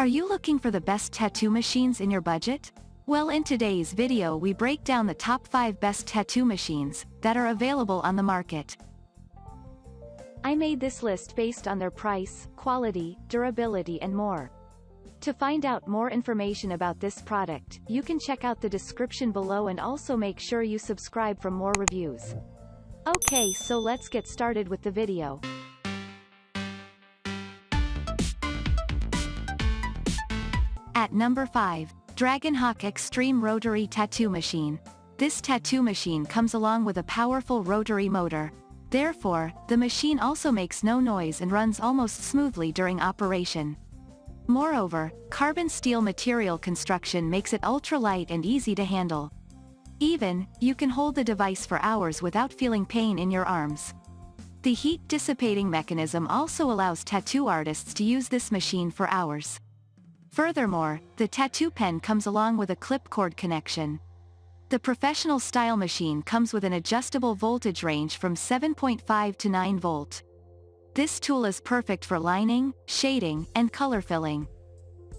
Are you looking for the best tattoo machines in your budget? Well, in today's video we break down the top 5 best tattoo machines that are available on the market. I made this list based on their price, quality, durability and more. To find out more information about this product, you can check out the description below and also make sure you subscribe for more reviews. Okay, so let's get started with the video. At number 5, Dragonhawk Extreme Rotary Tattoo Machine. This tattoo machine comes along with a powerful rotary motor. Therefore, the machine also makes no noise and runs almost smoothly during operation. Moreover, carbon steel material construction makes it ultra-light and easy to handle. Even, you can hold the device for hours without feeling pain in your arms. The heat-dissipating mechanism also allows tattoo artists to use this machine for hours. Furthermore, the tattoo pen comes along with a clip cord connection. The professional style machine comes with an adjustable voltage range from 7.5 to 9 volt. This tool is perfect for lining, shading, and color filling.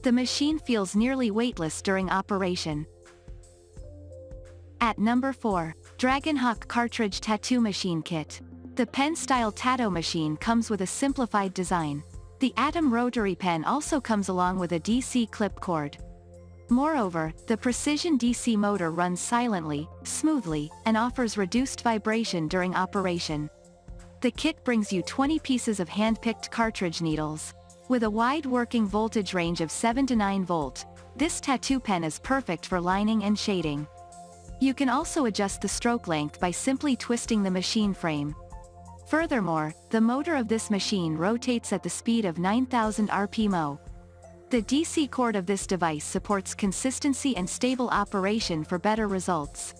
The machine feels nearly weightless during operation. At number 4, Dragonhawk Cartridge Tattoo Machine Kit. The pen-style tattoo machine comes with a simplified design. The Atom rotary pen also comes along with a DC clip cord. Moreover, the precision DC motor runs silently, smoothly, and offers reduced vibration during operation. The kit brings you 20 pieces of hand-picked cartridge needles. With a wide working voltage range of 7 to 9 volt, this tattoo pen is perfect for lining and shading. You can also adjust the stroke length by simply twisting the machine frame. Furthermore, the motor of this machine rotates at the speed of 9,000 RPM. The DC cord of this device supports consistency and stable operation for better results.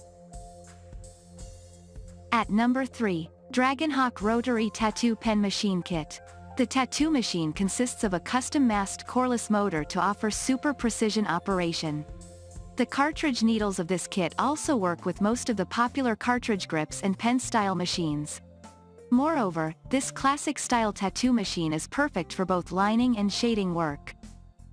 At number 3, Dragonhawk Rotary Tattoo Pen Machine Kit. The tattoo machine consists of a custom Mast coreless motor to offer super precision operation. The cartridge needles of this kit also work with most of the popular cartridge grips and pen-style machines. Moreover, this classic-style tattoo machine is perfect for both lining and shading work.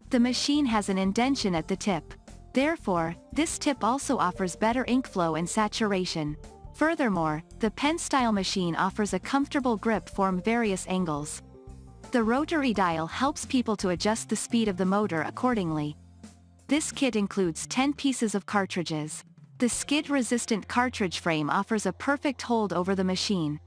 The machine has an indentation at the tip. Therefore, this tip also offers better ink flow and saturation. Furthermore, the pen-style machine offers a comfortable grip from various angles. The rotary dial helps people to adjust the speed of the motor accordingly. This kit includes 10 pieces of cartridges. The skid-resistant cartridge frame offers a perfect hold over the machine.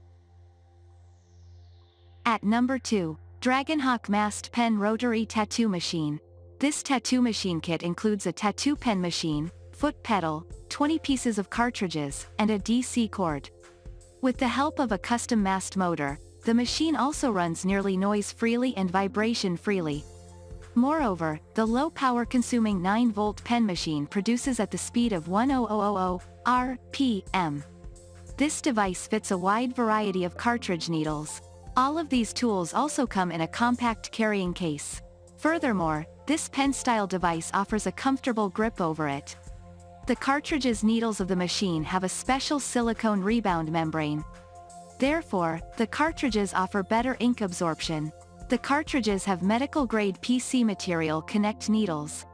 At number 2, Dragonhawk Mast Pen Rotary Tattoo Machine. This tattoo machine kit includes a tattoo pen machine, foot pedal, 20 pieces of cartridges, and a DC cord. With the help of a custom Mast motor, the machine also runs nearly noise-freely and vibration-freely. Moreover, the low-power consuming 9-volt pen machine produces at the speed of 10000 RPM. This device fits a wide variety of cartridge needles. All of these tools also come in a compact carrying case. Furthermore, this pen-style device offers a comfortable grip over it. The cartridge's needles of the machine have a special silicone rebound membrane. Therefore, the cartridges offer better ink absorption. The cartridges have medical-grade PC material connect needles.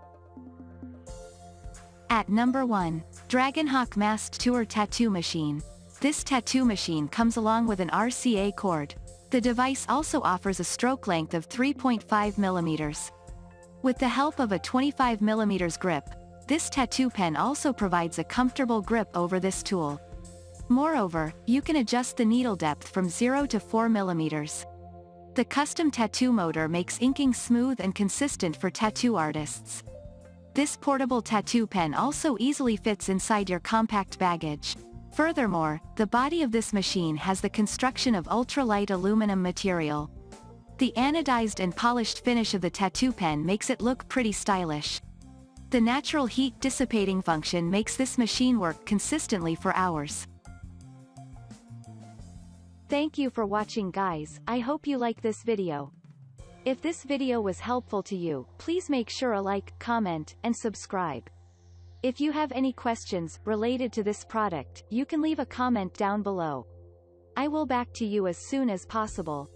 At number 1, Dragonhawk Mast Tour Tattoo Machine. This tattoo machine comes along with an RCA cord. The device also offers a stroke length of 3.5 mm. With the help of a 25 mm grip, this tattoo pen also provides a comfortable grip over this tool. Moreover, you can adjust the needle depth from 0 to 4 mm. The custom tattoo motor makes inking smooth and consistent for tattoo artists. This portable tattoo pen also easily fits inside your compact baggage. Furthermore, the body of this machine has the construction of ultra-light aluminum material. The anodized and polished finish of the tattoo pen makes it look pretty stylish. The natural heat dissipating function makes this machine work consistently for hours. Thank you for watching, guys. I hope you like this video. If this video was helpful to you, please make sure to like, comment, and subscribe. If you have any questions related to this product, you can leave a comment down below. I will back to you as soon as possible.